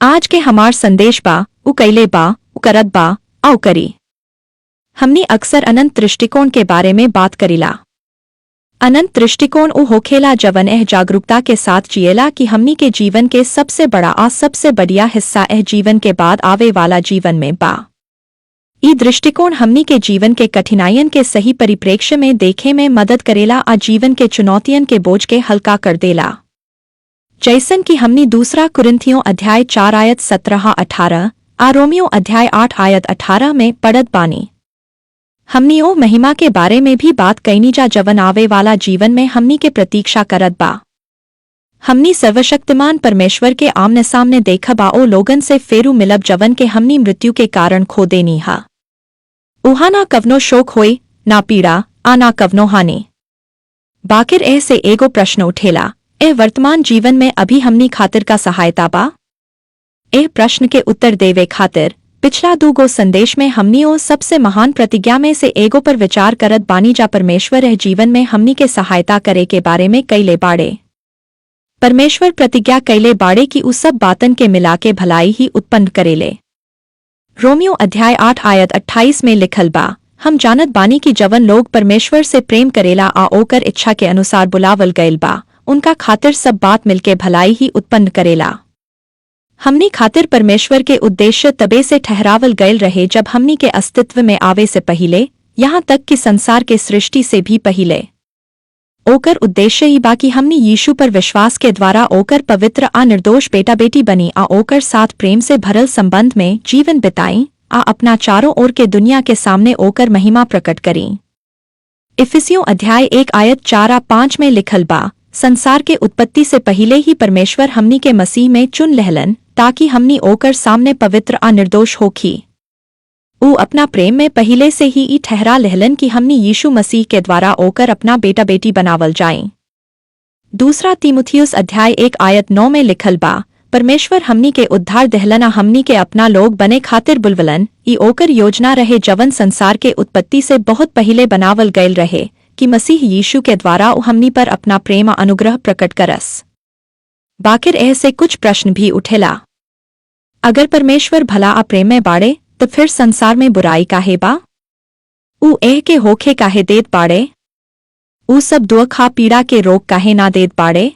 आज के हमार संदेश बा उ कैले बा उ करत बा औ करी। हमनी अक्सर अनंत दृष्टिकोण के बारे में बात करीला। अनंत दृष्टिकोण उ होखेला जवन एह जागरूकता के साथ जिएला कि हमनी के जीवन के सबसे बड़ा आ सबसे बढ़िया हिस्सा एह जीवन के बाद आवे वाला जीवन में बा। ई दृष्टिकोण हमनी के जीवन के कठिनाइयन के सही परिप्रेक्ष्य में देखे में मदद करेला आ जीवन के चुनौतियन के बोझ के हल्का कर देला। जैसन कि हमनी दूसरा कुरिन्थियों अध्याय 4 आयत 17-18 आ रोमियो अध्याय 8 आयत 18 में पढ़त बानी। हमनी ओ महिमा के बारे में भी बात कईनी जा जवन आवे वाला जीवन में हमनी के प्रतीक्षा करत बा। हमनी सर्वशक्तिमान परमेश्वर के आमने सामने देखबा ओ लोगन से फेरू मिलब जवन के हमनी मृत्यु के कारण खो देनी हा। उहा ना कवनो शोक होई, ना पीड़ा आ ना कवनो हानि। बाकिर एह से एगो प्रश्न उठेला, एह वर्तमान जीवन में अभी हमनी खातिर का सहायता बा? एह प्रश्न के उत्तर देवे खातिर पिछला दूगो संदेश में हमनी ओ सबसे महान प्रतिज्ञा में से एगो पर विचार करत बानी जा परमेश्वर एह जीवन में हमनी के सहायता करे के बारे में कईले बाड़े। परमेश्वर प्रतिज्ञा कैले बाड़े की उस सब बातन के मिलाके भलाई ही उत्पन्न करेले। रोमियो अध्याय 8 आयत 28 में लिखल बा, हम जानत बानी कि जवन लोग परमेश्वर से प्रेम करेला आ ओकर इच्छा के अनुसार बुलावल गईल बा, उनका खातिर सब बात मिलके भलाई ही उत्पन्न करेला। हमनी खातिर परमेश्वर के उद्देश्य तबे से ठहरावल गईल रहे जब हमनी के अस्तित्व में आवे से पहिले, यहाँ तक कि संसार के सृष्टि से भी पहिले। ओकर उद्देश्य ई बाकी हमनी यीशु पर विश्वास के द्वारा ओकर पवित्र आ निर्दोष बेटा बेटी बनी आ ओकर साथ प्रेम से भरल संबंध में जीवन बिताई आ अपना चारों ओर के दुनिया के सामने ओकर महिमा प्रकट करी। इफिसियों अध्याय 1 आयत 4-5 में लिखल बा, संसार के उत्पत्ति से पहिले ही परमेश्वर हमनी के मसीह में चुन लहलन ताकि हमनी ओकर सामने पवित्र आ निर्दोष होखी। ऊ अपना प्रेम में पहिले से ही ई ठहरा लहलन कि हमनी यीशु मसीह के द्वारा ओकर अपना बेटा बेटी बनावल जाएं। दूसरा तीमुथियुस अध्याय 1 आयत 9 में लिखल बा, परमेश्वर हमनी के उद्धार दहलन आ हमनी के अपना लोग बने खातिर बुलवलन। ई ओकर योजना रहे जवन संसार के उत्पत्ति से बहुत पहिले बनावल गयल रहे कि मसीह यीशु के द्वारा हमनी पर अपना प्रेम आ अनुग्रह प्रकट करस। बाकिर एह से कुछ प्रश्न भी उठेला। अगर परमेश्वर भला आ प्रेम में बाड़े तो फिर संसार में बुराई काहे बा? ऊ एह के होखे काहे देत बाड़े? ऊ सब दुख आ पीड़ा के रोग काहे ना देत बाड़े?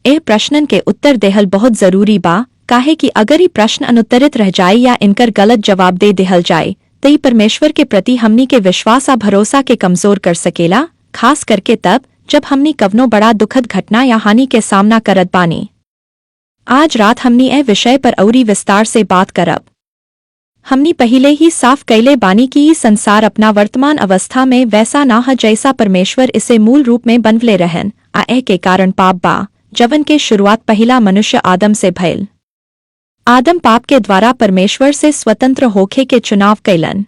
एह प्रश्नन के उत्तर देहल बहुत जरूरी बा, काहे कि अगर ई प्रश्न अनुत्तरित रह जाए या इनकर गलत जवाब दे देहल जाए तो ई परमेश्वर के प्रति हमनी के विश्वास आ भरोसा के कमजोर कर सकेला, खास करके तब जब हमनी कवनो बड़ा दुखद घटना या हानि के सामना करत बानी। आज रात हमनी एह विषय पर औरी विस्तार से बात करब। हमनी पहिले ही साफ कैले बानी कि ई संसार अपना वर्तमान अवस्था में वैसा ना ह जैसा परमेश्वर इसे मूल रूप में बनवले रहन, आ एह के कारण पाप बा, जवन के शुरुआत पहिला मनुष्य आदम से भइल। आदम पाप के द्वारा परमेश्वर से स्वतंत्र होखे के चुनाव कैलन।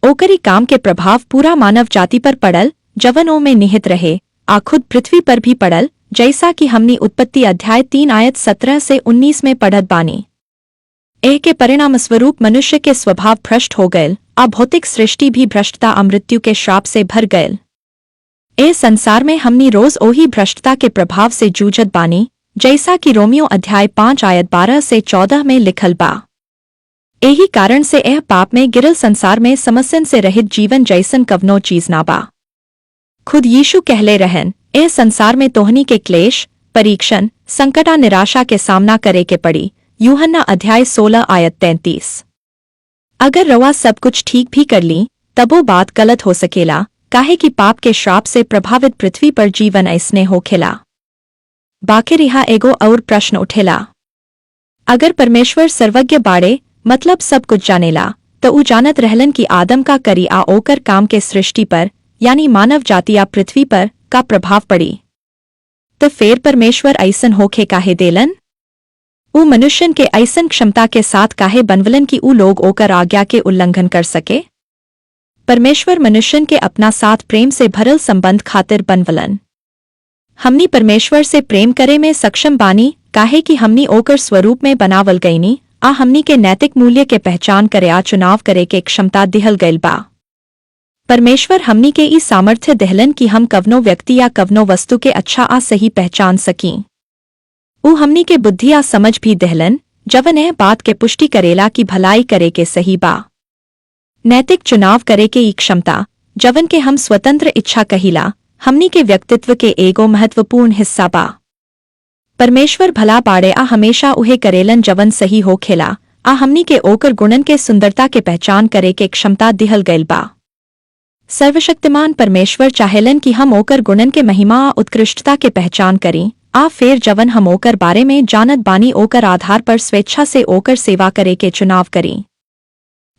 ओकरी काम के प्रभाव पूरा मानव जाति पर पड़ल, जवन ओ में निहित रहे, आ खुद पृथ्वी पर भी पड़ल, जैसा कि हमनी उत्पत्ति अध्याय 3 आयत 17 से 19 में पढ़त बानी। एह के परिणामस्वरूप मनुष्य के स्वभाव भ्रष्ट हो गयल, आ भौतिक सृष्टि भी भ्रष्टता आ मृत्यु के श्राप से भर गयल। एह संसार में हमनी रोज ओही भ्रष्टता के प्रभाव से जूझत बानी, जैसा कि रोमियो अध्याय 5 आयत 12 से 14 में लिखल बा। एही कारण से एह पाप में गिरल संसार में समस्यन से रहित जीवन जैसन कवनो चीज ना बा। खुद यीशु कहले रहन, एह संसार में तोहनी के क्लेश, परीक्षण, संकट आ निराशा के सामना करे के पड़ी। यूहन्ना अध्याय 16 आयत 33। अगर रवा सब कुछ ठीक भी कर ली तब वो बात गलत हो सकेला, काहे कि पाप के श्राप से प्रभावित पृथ्वी पर जीवन ऐसने होखेला। बाकिर यहाँ एगो और प्रश्न उठेला। अगर परमेश्वर सर्वज्ञ बाड़े, मतलब सब कुछ जानेला, तो ऊ जानत रहलन कि आदम का करी आ ओकर काम के सृष्टि पर यानी मानव जाति या पृथ्वी पर का प्रभाव पड़ी। तो फेर परमेश्वर ऐसन होखे काहे देलन? ऊ मनुष्यन के ऐसन क्षमता के साथ काहे बनवलन कि ऊ लोग ओकर आज्ञा के उल्लंघन कर सके? परमेश्वर मनुष्यन के अपना साथ प्रेम से भरल संबंध खातिर बनवलन। हमनी परमेश्वर से प्रेम करे में सक्षम बानी, काहे कि हमनी ओकर स्वरूप में बनावल गईनी, आ हमनी के नैतिक मूल्य के पहचान करे आ चुनाव करे के क्षमता दिहल गईल बा। परमेश्वर हमनी के ई सामर्थ्य देहलन कि हम कवनो व्यक्ति या कवनो वस्तु के अच्छा आ सही पहचान सकीं। ऊ हमनी के बुद्धि आ समझ भी देहलन, जवन यह बात के पुष्टि करेला कि भलाई करे के सही बा। नैतिक चुनाव करे के ई क्षमता जवन के हम स्वतंत्र इच्छा कहिला हमनी के व्यक्तित्व के एगो महत्वपूर्ण हिस्सा बा। परमेश्वर भला बाड़े आ हमेशा उहे करेलन जवन सही हो खेला आ हमनी के ओकर गुणन के सुंदरता के पहचान करे के क्षमता दिहल गइल बा। सर्वशक्तिमान परमेश्वर चाहेलन कि हम ओकर गुणन के महिमा आ उत्कृष्टता के पहचान करें आ फिर जवन हम ओकर बारे में जानत बानी ओकर आधार पर स्वेच्छा से ओकर सेवा करे के चुनाव करें।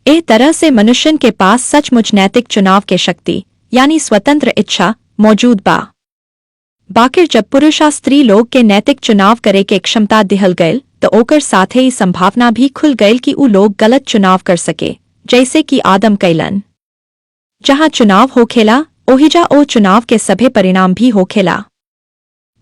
एह तरह से मनुष्यन के पास सचमुच नैतिक चुनाव के शक्ति यानी स्वतंत्र इच्छा मौजूद बा। बाकिर जब पुरुष आ स्त्री लोग के नैतिक चुनाव करे के क्षमता दिहल गयल तो ओकर साथे ही संभावना भी खुल गयल कि उ लोग गलत चुनाव कर सके, जैसे कि आदम कैलन। जहां चुनाव होखेला ओहिजा ओ चुनाव के सभे परिणाम भी होखेला।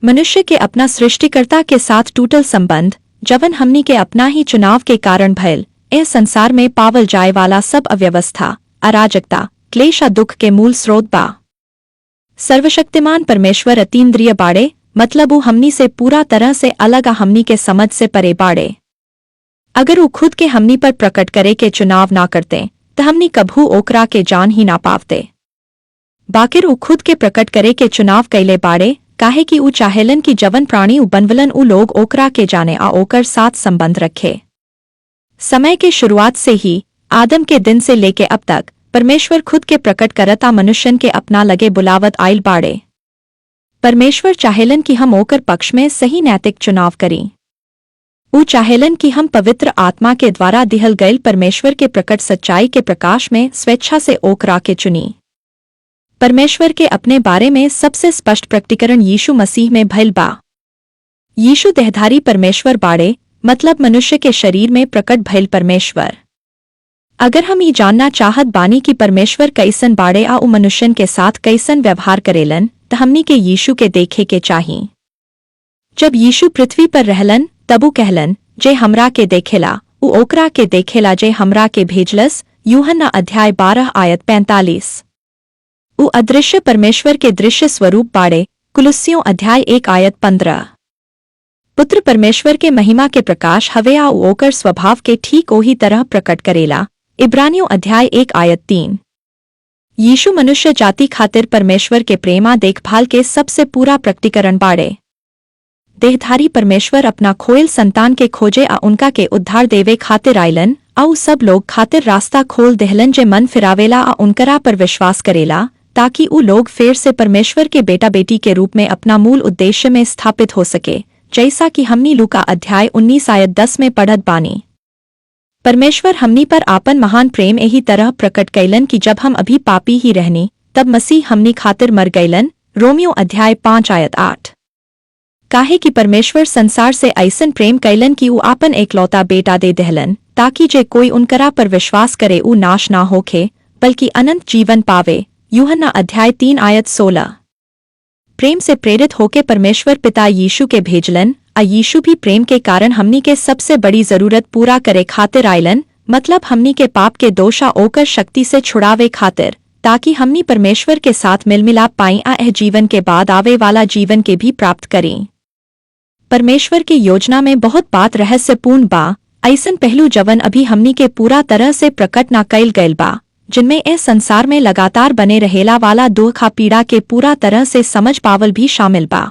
मनुष्य के अपना सृष्टिकर्ता के साथ टूटल संबंध जवन हमनी के अपना ही चुनाव के कारण भयल एह संसार में पावल जाए वाला सब अव्यवस्था अराजकता क्लेश आ दुख के मूल स्रोत बा। सर्वशक्तिमान परमेश्वर अतीन्द्रिय बाड़े मतलब उ हमनी से पूरा तरह से अलग आ हमनी के समझ से परे बाड़े। अगर उ खुद के हमनी पर प्रकट करे के चुनाव ना करते तो हमनी कभू ओकरा के जान ही ना पावते। बाकिर उ खुद के प्रकट करे के चुनाव कैले बाड़े काहे कि उ चाहेलन कि जवन प्राणी उ बनवलन उ लोग ओकरा के जाने आ ओकर साथ संबंध रखे। समय के शुरुआत से ही आदम के दिन से लेके अब तक परमेश्वर खुद के प्रकट करता मनुष्यन के अपना लगे बुलावत आइल बाड़े। परमेश्वर चाहेलन कि हम ओकर पक्ष में सही नैतिक चुनाव करें। उ चाहेलन कि हम पवित्र आत्मा के द्वारा दिहल गयल परमेश्वर के प्रकट सच्चाई के प्रकाश में स्वेच्छा से ओकरा के चुनी। परमेश्वर के अपने बारे में सबसे स्पष्ट प्रकटीकरण यीशु मसीह में भइल बा। यीशु देहधारी परमेश्वर बाड़े मतलब मनुष्य के शरीर में प्रकट भइल परमेश्वर। अगर हम ये जानना चाहत बानी कि परमेश्वर कैसन बाड़े आ उ मनुष्यन के साथ कैसन व्यवहार करेलन तो हमनी के यीशु के देखे के चाहिए। जब यीशु पृथ्वी पर रहलन तब उ कहलन जे हमरा के देखेला उ ओकरा के देखेला जे हमरा के भेजलस। यूहन्ना अध्याय 12 आयत 45। उ अदृश्य परमेश्वर के दृश्य स्वरूप बाड़े। कुलुस्सियों अध्याय 1 आयत 15। पुत्र परमेश्वर के महिमा के प्रकाश हवे आ उ ओकर स्वभाव के ठीक ओही तरह प्रकट करेला। इब्रानियों अध्याय 1 आयत 3। यीशु मनुष्य जाति खातिर परमेश्वर के प्रेमा देखभाल के सबसे पूरा प्रकटीकरण बाड़े। देहधारी परमेश्वर अपना खोयल संतान के खोजे आ उनका के उद्धार देवे खातिर आइलन आ उ सब लोग खातिर रास्ता खोल देहलन जे मन फिरावेला आ उनकरा पर विश्वास करेला ताकि उ लोग फिर से परमेश्वर के बेटा बेटी के रूप में अपना मूल उद्देश्य में स्थापित हो सके, जैसा कि हमनी लूका अध्याय 19 आयत 10 में पढ़त बानी। परमेश्वर हमनी पर आपन महान प्रेम यही तरह प्रकट कैलन कि जब हम अभी पापी ही रहनी तब मसीह हमनी खातिर मर गैलन। रोमियो अध्याय 5 आयत 8। काहे कि परमेश्वर संसार से ऐसन प्रेम कैलन कि उ आपन एकलौता बेटा दे देहलन ताकि जे कोई उनकरा पर विश्वास करे उ नाश ना होखे बल्कि अनंत जीवन पावे। यूहन्ना अध्याय 3 आयत 16। प्रेम से प्रेरित होके परमेश्वर पिता यीशु के भेजलन आ यीशु भी प्रेम के कारण हमनी के सबसे बड़ी जरूरत पूरा करे खातिर आइलन मतलब हमनी के पाप के दोषा ओकर शक्ति से छुड़ावे खातिर ताकि हमनी परमेश्वर के साथ मिलमिलाप पाई आ एह जीवन के बाद आवे वाला जीवन के भी प्राप्त करें। परमेश्वर की योजना में बहुत बात रहस्यपूर्ण बा, ऐसन पहलू जवन अभी हमनी के पूरा तरह से प्रकट ना कैल गयल बा, जिनमें इस संसार में लगातार बने रहेला वाला दुख आ पीड़ा के पूरा तरह से समझ पावल भी शामिल बा।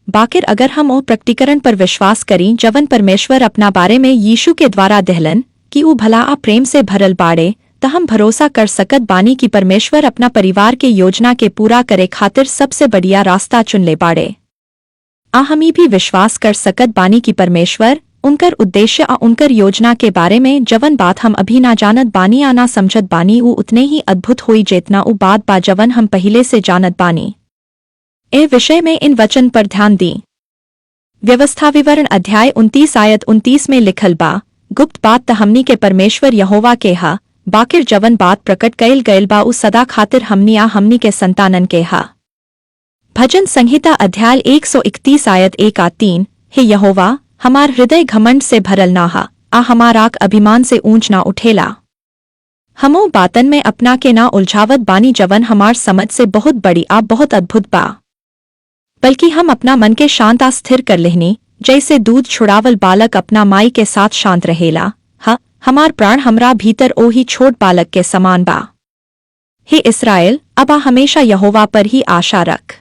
बाकिर अगर हम ओ प्रकटीकरण पर विश्वास करें जवन परमेश्वर अपना बारे में यीशु के द्वारा देहलन कि उ भला आ प्रेम से भरल बाड़े तो हम भरोसा कर सकत बानी कि परमेश्वर अपना परिवार के योजना के पूरा करे खातिर सबसे बढ़िया रास्ता चुन ले बाड़े। हम भी विश्वास कर सकत बानी कि परमेश्वर उनकर उद्देश्य आ उनकर योजना के बारे में जवन बात हम अभी ना जानत बानी या ना समझत बानी उ उतने ही अद्भुत होई जेतना उ बात बा जवन हम पहले से जानत बानी। ए विषय में इन वचन पर ध्यान दी। व्यवस्था विवरण अध्याय 29 आयत 29 में लिखल बा, गुप्त बात त हमनी के परमेश्वर यहोवा के हा, बाकिर जवन बात प्रकट कैल गयल बा उ सदा खातिर हमनी आ हमनी के संतानन के हा। भजन संहिता अध्याय 131 आयत 1 आ 3। हे यहोवा, हमार हृदय घमंड से भरल ना हा, आ हमार आँख अभिमान से ऊंच ना उठेला। हमो बातन में अपना के ना उलझावत बानी जवन हमार समझ से बहुत बड़ी आ बहुत अद्भुत बा, बल्कि हम अपना मन के शांत आ स्थिर कर लेहनी जैसे दूध छुड़ावल बालक अपना माई के साथ शांत रहेला, हमार प्राण हमरा भीतर ओही छोट बालक के समान बा। हे इस्राएल, अबा हमेशा यहोवा पर ही आशा रख।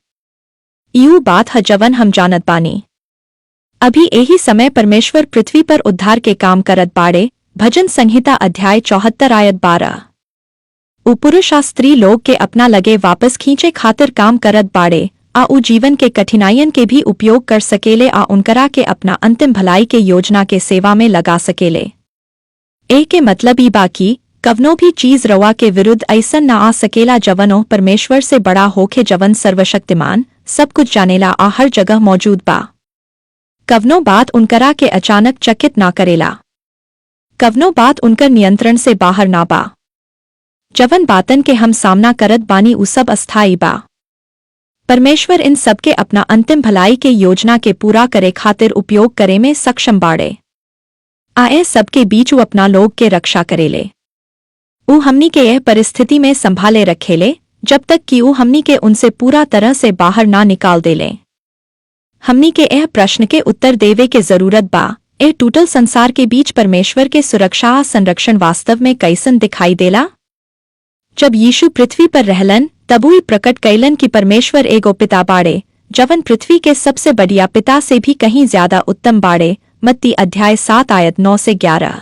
यूं बात ह जवन हम जानत बानी। अभी यही समय परमेश्वर पृथ्वी पर उद्धार के काम करत बाड़े। भजन संहिता अध्याय 74 आयत 12। उ पुरुष आ स्त्री लोग के अपना लगे वापस खींचे खातिर काम करत बाड़े, आ उ जीवन के कठिनाइयन के भी उपयोग कर सकेले आ उनकरा के अपना अंतिम भलाई के योजना के सेवा में लगा सकेले। ए के मतलब ई बाकी कवनो भी चीज रवा के विरुद्ध ऐसन न आ सकेला जवनो परमेश्वर से बड़ा होके, जवन सर्वशक्तिमान सब कुछ जानेला आ हर जगह मौजूद बा। कवनो बात उनकरा के अचानक चकित ना करेला। कवनो बात उनकर नियंत्रण से बाहर ना बा। जवन बातन के हम सामना करत बानी उ सब अस्थायी बा। परमेश्वर इन सबके अपना अंतिम भलाई के योजना के पूरा करे खातिर उपयोग करे में सक्षम बाड़े। आए सबके बीच उ अपना लोग के रक्षा करेले। उ हमनी के यह परिस्थिति में संभाले रखेले जब तक कि उ हमनी के उनसे पूरा तरह से बाहर ना निकाल देले। हमनी के यह प्रश्न के उत्तर देवे के जरूरत बा, यह टूटल संसार के बीच परमेश्वर के सुरक्षा आ संरक्षण वास्तव में कैसन दिखाई देला। जब यीशु पृथ्वी पर रहलन तब उ प्रकट कैलन कि परमेश्वर एगो पिता बाड़े, जवन पृथ्वी के सबसे बढ़िया पिता से भी कहीं ज्यादा उत्तम बाड़े। मत्ती अध्याय 7 आयत 9 से 11।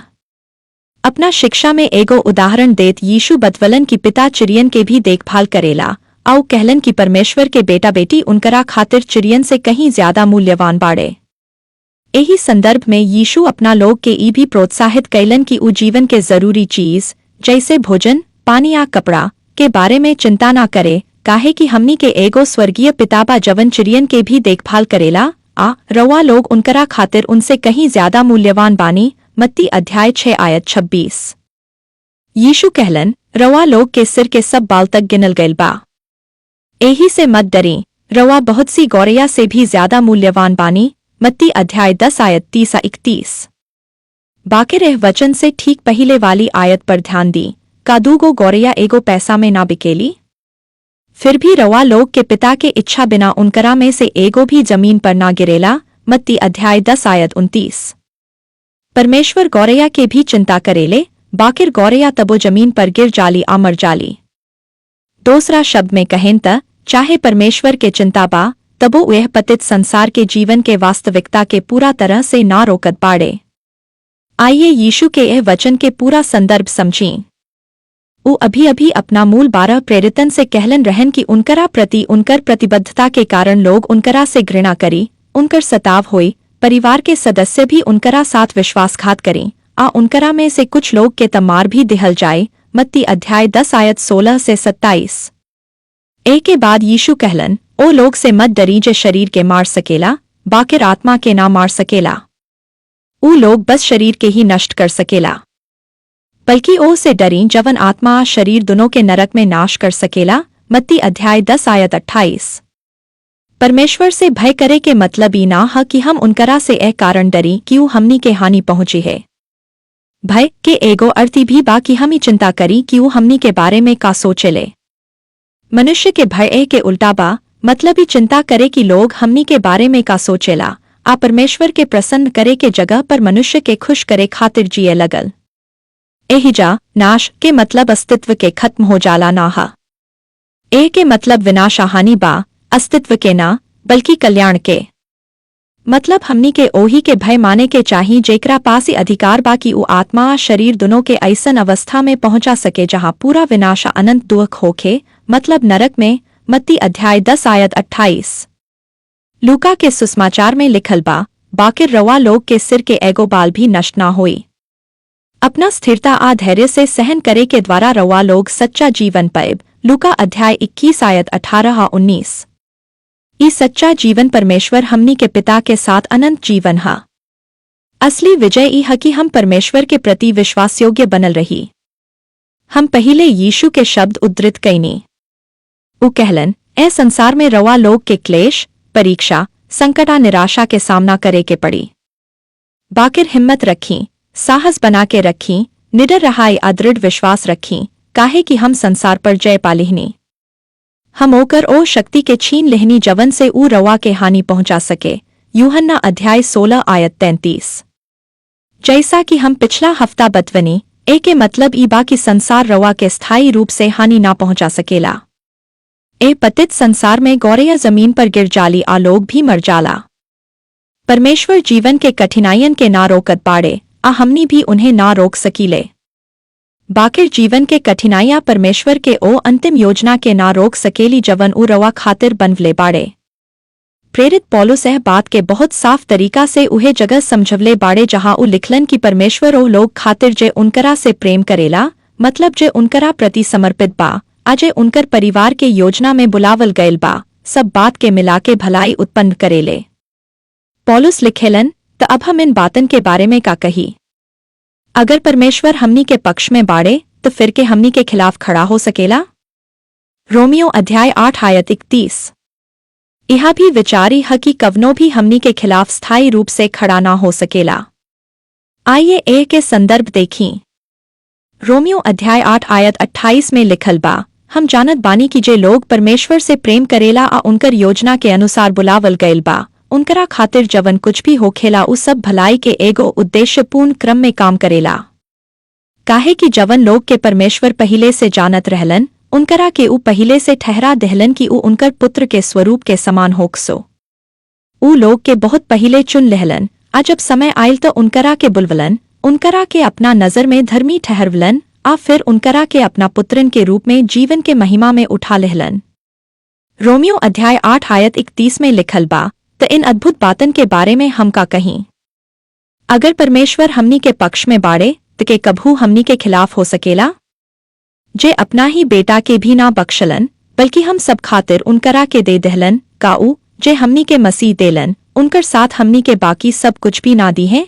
अपना शिक्षा में एगो उदाहरण देत यीशु बतवलन कि पिता चिड़ियन के भी देखभाल करेला, आउ कहलन कि परमेश्वर के बेटा बेटी उनकरा खातिर चिड़ियन से कहीं ज्यादा मूल्यवान बाड़े। यही संदर्भ में यीशु अपना लोग के ई भी प्रोत्साहित कैलन कि उ जीवन के जरूरी चीज जैसे भोजन, पानी या कपड़ा के बारे में चिंता ना करे, काहे कि हमनी के एगो स्वर्गीय पिता बा जवन चिड़ियन के भी देखभाल करेला, आ रवा लोग उनकरा खातिर उनसे कहीं ज्यादा मूल्यवान बानी। मत्ती अध्याय 6 आयत 26। यीशु कहलन, रवा लोग के सिर के सब बाल तक गिनल गयल बा। एही से मत डरी, रवा बहुत सी गौरैया से भी ज्यादा मूल्यवान बानी। मत्ती अध्याय 10 आयत 30-31। बाकिर एह वचन से ठीक पहिले वाली आयत पर ध्यान दी, का दूगो गौरैया एगो पैसा में ना बिकेली। फिर भी रवा लोग के पिता के इच्छा बिना उनकरा में से एगो भी जमीन पर ना गिरेला। मत्ती अध्याय 10 आयत 29। परमेश्वर गौरैया के भी चिंता करेले, बाकिर गौरैया तबो जमीन पर गिर जाली आ मर जाली। दूसरा शब्द में कहें त चाहे परमेश्वर के चिंता बा तबो वह पतित संसार के जीवन के वास्तविकता के पूरा तरह से ना रोकत पाड़े। आइए यीशु के यह वचन के पूरा संदर्भ समझें। उ अभी अभी अपना मूल 12 प्रेरितन से कहलन रहन कि उनकरा प्रति उनकर प्रतिबद्धता के कारण लोग उनकरा से घृणा करी, उनकर सताव होई, परिवार के सदस्य भी उनकरा साथ विश्वासघात करें, आ उनकरा में से कुछ लोग के तमार भी दिहल जाए। मत्ती अध्याय 10 आयत 16 से 27। ए के बाद यीशु कहलन, ओ लोग से मत डरी जे शरीर के मार सकेला, बाकिर आत्मा के ना मार सकेला। उ लोग बस शरीर के ही नष्ट कर सकेला, बल्कि ओ से डरी जवन आत्मा आ शरीर दोनों के नरक में नाश कर सकेला। मत्ती अध्याय 10 आयत 28। परमेश्वर से भय करे के मतलब ई ना है कि हम उनकरा से ए कारण डरी कि उ हमनी के हानि पहुंची है। भय के एगो अर्थी भी बा कि हम ही चिंता करी कि उ हमनी के बारे में का सोचेले। मनुष्य के भय ए के उल्टा बा, मतलब ही चिंता करे कि लोग हमनी के बारे में का सोचेला, आ परमेश्वर के प्रसन्न करे के जगह पर मनुष्य के खुश करे खातिर जिए लगल। एहिजा नाश के मतलब अस्तित्व के खत्म हो जाला ना हा। ए के मतलब विनाश हानि बा, अस्तित्व के ना बल्कि कल्याण के। मतलब हमनी के ओही के भय माने के चाही जेकरा पास ही अधिकार बा कि उ आत्मा आ शरीर दोनों के ऐसन अवस्था में पहुंचा सके जहां पूरा विनाश अनंत दुख होखे, मतलब नरक में। मत्ती अध्याय 10 आयत 28। लूका के सुसमाचार में लिखल बा, बाकिर रवा लोग के सिर के एगो बाल भी नष्ट ना होई। अपना स्थिरता आ धैर्य से सहन करे के द्वारा रवा लोग सच्चा जीवन पाएब। लूका अध्याय 21 आयत 18-19। ई सच्चा जीवन परमेश्वर हमनी के पिता के साथ अनंत जीवन हा। असली विजय ई है कि हम परमेश्वर के प्रति विश्वासयोग्य बनल रही। हम पहिले यीशु के शब्द उद्धृत कईनी। उ कहलन, ए संसार में रवा लोग के क्लेश, परीक्षा, संकट आ निराशा के सामना करे के पड़ी। बाकिर हिम्मत रखी, साहस बना के रखी, निडर रहाई आ दृढ़ विश्वास रखी, काहे कि हम संसार पर जय पालिहनी। हम ओकर ओ शक्ति के छीन लेहनी जवन से ऊ रवा के हानि पहुंचा सके। यूहन्ना अध्याय 16 आयत 33। जैसा कि हम पिछला हफ्ता बतवनी ए के मतलब ई बा कि संसार रवा के स्थायी रूप से हानि ना पहुंचा सकेला। ए पतित संसार में गौरैया जमीन पर गिर जाली आ लोग भी मर जाला। परमेश्वर जीवन के कठिनाइयन के ना रोकत बाड़े आ हमनी भी उन्हें ना रोक सकीले। बाकिर जीवन के कठिनाइयां परमेश्वर के ओ अंतिम योजना के ना रोक सकेली जवन उ रवा खातिर बनवले बाड़े। प्रेरित पौलुस एह बात के बहुत साफ तरीका से उहे जगह समझवले बाड़े जहां उ लिखलन कि परमेश्वर ओ लोग खातिर जे उनकरा से प्रेम करेला, मतलब जे उनकरा प्रति समर्पित बा, आजे उनकर परिवार के योजना में बुलावल गयल बा, सब बात के मिलाके भलाई उत्पन्न करेले। पौलुस लिखेलन, त अब हम इन बातन के बारे में का कही। अगर परमेश्वर हमनी के पक्ष में बाड़े तो फिर के हमनी के खिलाफ खड़ा हो सकेला। रोमियो अध्याय 8 आयत 31। यह भी विचारी है कि कवनो भी हमनी के खिलाफ स्थायी रूप से खड़ा ना हो सकेला। आइए ए के संदर्भ देखीं। रोमियो अध्याय 8 आयत 28 में लिखल बा, हम जानत बानी कि जे लोग परमेश्वर से प्रेम करेला आ उनकर योजना के अनुसार बुलावल गयल बा, उनकरा खातिर जवन कुछ भी होखेला उ सब भलाई के एगो उद्देश्यपूर्ण क्रम में काम करेला। काहे कि जवन लोग के परमेश्वर पहिले से जानत रहलन, उनकरा के उ पहिले से ठहरा दहलन कि उ उनकर पुत्र के स्वरूप के समान होकसो। उ लोग के बहुत पहिले चुन लेहलन, आ जब समय आयल तो उनकरा के बुलवलन, उनकरा के अपना नजर में धर्मी ठहरवलन, आ फिर उनकरा के अपना पुत्रन के रूप में जीवन के महिमा में उठा लेहलन। रोमियो अध्याय 8 आयत 31 में लिखल बा, तो इन अद्भुत बातन के बारे में हम का कहीं। अगर परमेश्वर हमनी के पक्ष में बाड़े तो के कभू हमनी के खिलाफ हो सकेला। जे अपना ही बेटा के भी ना बख्शलन, बल्कि हम सब खातिर उनकरा के दे दहलन, काऊ जे हमनी के मसीह देलन, उनकर साथ हमनी के बाकी सब कुछ भी ना दी हैं।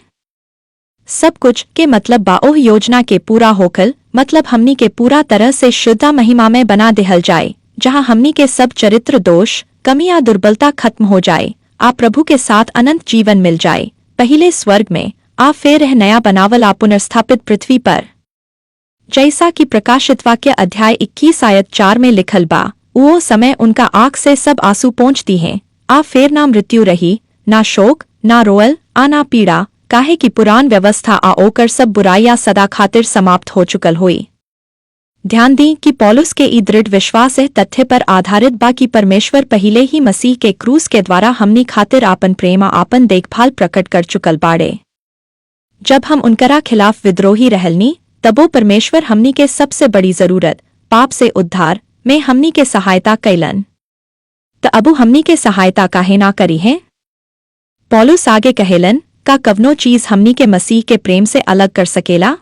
सब कुछ के मतलब बा ओह योजना के पूरा होकल, मतलब हमनी के पूरा तरह से शुद्ध महिमा में बना देहल जाए, जहां हमनी के सब चरित्र दोष, कमी या दुर्बलता खत्म हो जाए, आप प्रभु के साथ अनंत जीवन मिल जाए, पहले स्वर्ग में, आप फिर रह नया बनावल आप पुनर्स्थापित पृथ्वी पर। जैसा कि प्रकाशित वाक्य अध्याय 21 आयत 4 में लिखल बा, वो समय उनका आँख से सब आंसू पहुँचती हैं, आप फिर ना मृत्यु रही, ना शोक, ना रोअल, आ ना पीड़ा, काहे कि पुरान व्यवस्था आ ओकर सब बुराइयां सदा खातिर समाप्त हो चुकल हुई। ध्यान दी कि पौलुस के ई दृढ़ विश्वास है तथ्य पर आधारित बा कि परमेश्वर पहिले ही मसीह के क्रूस के द्वारा हमनी खातिर आपन प्रेम आ आपन देखभाल प्रकट कर चुकल बाड़े। जब हम उनकरा खिलाफ विद्रोही रहलनी, तबो परमेश्वर हमनी के सबसे बड़ी जरूरत, पाप से उद्धार में हमनी के सहायता कैलन। त अबू हमनी के सहायता काहे ना करी है। पौलुस आगे कहेलन, का कवनो चीज हमनी के मसीह के प्रेम से अलग कर सकेला।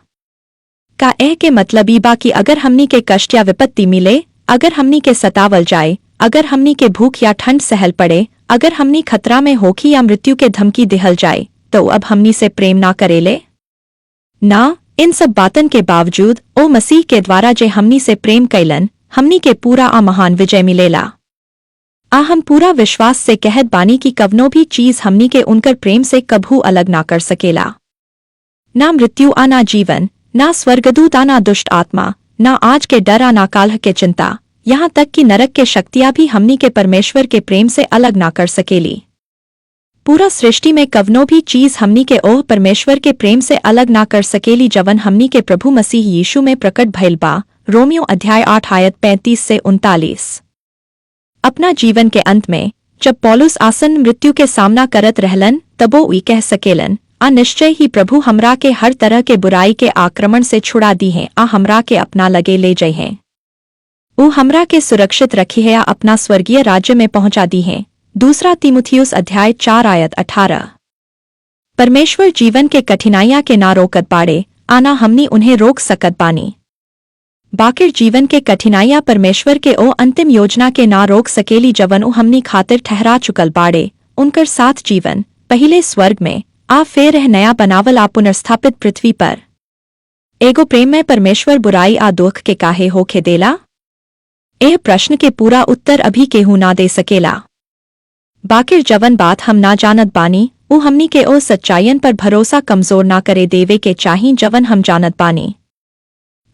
का एह के मतलब ई बा कि अगर हमनी के कष्ट या विपत्ति मिले, अगर हमनी के सतावल जाए, अगर हमनी के भूख या ठंड सहल पड़े, अगर हमनी खतरा में होखी या मृत्यु के धमकी दिहल जाए, तो अब हमनी से प्रेम ना करेले। ना, इन सब बातन के बावजूद ओ मसीह के द्वारा जे हमनी से प्रेम कैलन, हमनी के पूरा आ महान विजय मिलेला। आ हम पूरा विश्वास से कहत बानी कि कवनो भी चीज हमनी के उनकर प्रेम से कभू अलग ना कर सकेला। ना मृत्यु आ ना जीवन, ना स्वर्गदूत आ ना दुष्ट आत्मा, ना आज के डर आ ना काल्ह के चिंता, यहाँ तक कि नरक के शक्तियां भी हमनी के परमेश्वर के प्रेम से अलग ना कर सकेली। पूरा सृष्टि में कवनो भी चीज हमनी के ओह परमेश्वर के प्रेम से अलग ना कर सकेली जवन हमनी के प्रभु मसीह यीशु में प्रकट भइल बा। रोमियो अध्याय 8 आयत 35 से 39। अपना जीवन के अंत में जब पौलुस आसन मृत्यु के सामना करत रहलन, तबो वी कह सकेलन, आ निश्चय ही प्रभु हमरा के हर तरह के बुराई के आक्रमण से छुड़ा दी हैं, आ हमरा के अपना लगे ले जाए हैं। वो हमरा के सुरक्षित रखी है, आ अपना स्वर्गीय राज्य में पहुंचा दी हैं। दूसरा तीमुथियुस अध्याय 4 आयत 18। परमेश्वर जीवन के कठिनाइयां के ना रोकत बाड़े, आना हमनी उन्हें रोक सकत बानी। बाकिर जीवन के कठिनाइयां परमेश्वर के ओ अंतिम योजना के ना रोक सकेली जवन उ हमनी खातिर ठहरा चुकल बाड़े, उनकर साथ जीवन, पहिले स्वर्ग में, आ फिर रह नया बनावल आ पुनर्स्थापित पृथ्वी पर। एगो प्रेम में परमेश्वर बुराई आ दुख के काहे होखे देला? एह प्रश्न के पूरा उत्तर अभी केहू ना दे सकेला। बाकिर जवन बात हम ना जानत बानी, उ हमनी के ओ सच्चाइयन पर भरोसा कमजोर ना करे देवे के चाही जवन हम जानत बानी।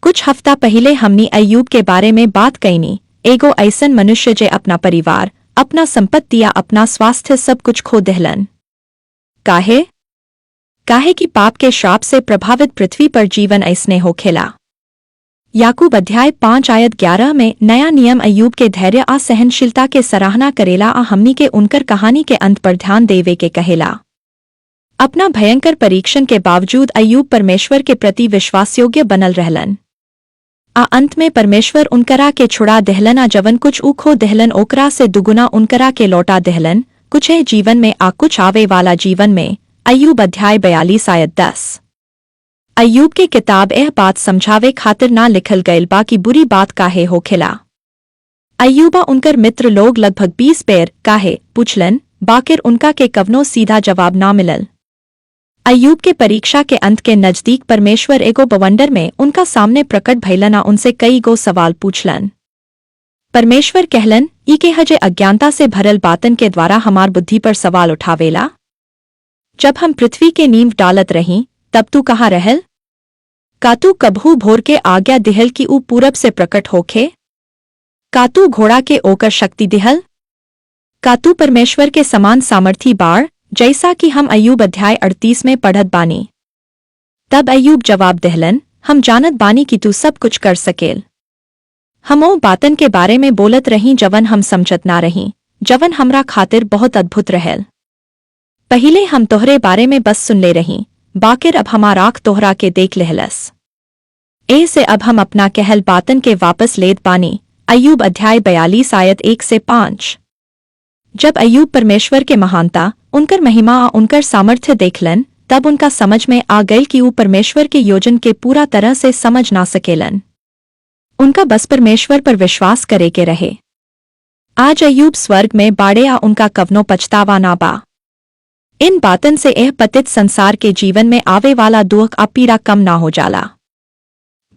कुछ हफ्ता पहले हमनी अय्यूब के बारे में बात कईनी, एगो ऐसन मनुष्य जे अपना परिवार, अपना संपत्ति या अपना स्वास्थ्य सब कुछ खो देहलन। काहे कि पाप के श्राप से प्रभावित पृथ्वी पर जीवन ऐसने हो खेला। याकूब अध्याय 5 आयत 11 में नया नियम अय्यूब के धैर्य आ सहनशीलता के सराहना करेला आ हमनी के उनकर कहानी के अंत पर ध्यान देवे के कहेला। अपना भयंकर परीक्षण के बावजूद अय्यूब परमेश्वर के प्रति विश्वासयोग्य बनल रहलन। आ अंत में परमेश्वर उनकरा के छुड़ा देहलन आ जवन कुछ ऊ खो देहलन ओकरा से दुगुना उनकरा के लौटा देहलन, कुछ है जीवन में आ कुछ आवे वाला जीवन में। अय्यूब अध्याय 42 आयत 10। अय्यूब के किताब यह बात समझावे खातिर ना लिखल गयल बा कि बुरी बात काहे होखेला। अय्यूबा उनकर मित्र लोग लगभग 20 बेर काहे पूछलन, बाकिर उनका के कवनो सीधा जवाब ना मिलल। अय्यूब के परीक्षा के अंत के नजदीक परमेश्वर एगो बवंडर में उनका सामने प्रकट भइलन आ उनसे कई गो सवाल पूछलन। परमेश्वर कहलन, ई के हजे अज्ञानता से भरल बातन के द्वारा हमार बुद्धि पर सवाल उठावेला। जब हम पृथ्वी के नींव डालत रहीं तब तू कहाँ रहल? का तू कभू भोर के आज्ञा दिहल कि ऊ पूरब से प्रकट होखे? का तू घोड़ा के ओकर शक्ति दिहल? का तू परमेश्वर के समान सामर्थी बाढ़, जैसा कि हम अय्यूब अध्याय 38 में पढ़त बानी। तब अय्यूब जवाब देहलन, हम जानत बानी कि तू सब कुछ कर सकेल। हम ओ बातन के बारे में बोलत रहीं जवन हम समझत ना रहीं, जवन हमरा खातिर बहुत अद्भुत रहल। पहिले हम तोहरे बारे में बस सुन ले रहीं, बाकिर अब हमार आँख तोहरा के देख लेहलस। ऐसे अब हम अपना कहल बातन के वापस लेत बानी। अय्यूब अध्याय 42 आयत 1 से 5। जब अय्यूब परमेश्वर के महानता, उनकर महिमा आ उनकर सामर्थ्य देखलन, तब उनका समझ में आ गई कि वो परमेश्वर के योजन के पूरा तरह से समझ ना सकेलन। उनका बस परमेश्वर पर विश्वास करे के रहे। आज अय्यूब स्वर्ग में बाड़े आ उनका कवनो पछतावा ना बा। इन बातन से यह पतित संसार के जीवन में आवे वाला दुख आ पीड़ा कम ना हो जाला।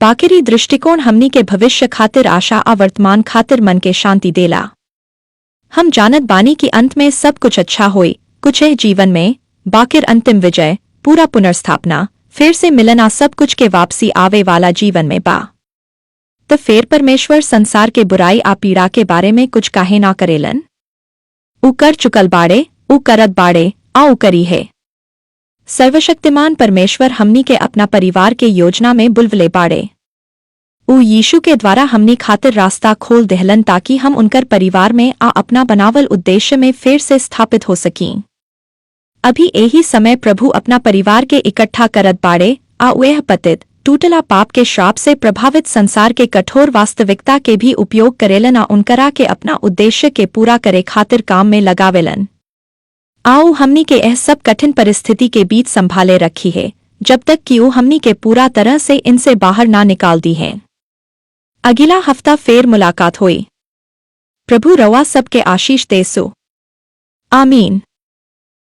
बाकिरी दृष्टिकोण हमनी के भविष्य खातिर आशा आ वर्तमान खातिर मन के शांति देला। हम जानत बानी कि अंत में सब कुछ अच्छा होई, कुछ है जीवन में, बाकिर अंतिम विजय, पूरा पुनर्स्थापना, फिर से मिलना सब कुछ के वापसी आवे वाला जीवन में बा। तो फिर परमेश्वर संसार के बुराई आ पीड़ा के बारे में कुछ काहे ना करेलन? ऊ कर चुकल बाड़े, ऊ करत बाड़े, आ ऊ करी है। सर्वशक्तिमान परमेश्वर हमनी के अपना परिवार के योजना में बुलवले बाड़े। ऊ यीशु के द्वारा हमनी खातिर रास्ता खोल देहलन ताकि हम उनकर परिवार में आ अपना बनावल उद्देश्य में फिर से स्थापित हो सकीं। अभी यही समय प्रभु अपना परिवार के इकट्ठा करत बाड़े आ वह पतित टूटला पाप के श्राप से प्रभावित संसार के कठोर वास्तविकता के भी उपयोग करेलन आ उनकरा के अपना उद्देश्य के पूरा करे खातिर काम में लगावेलन। आओ हमनी के यह सब कठिन परिस्थिति के बीच संभाले रखी है, जब तक कि वो हमनी के पूरा तरह से इनसे बाहर ना निकाल दी है। अगला हफ्ता फिर मुलाकात हुई। प्रभु रवा सबके आशीष देसो। आमीन।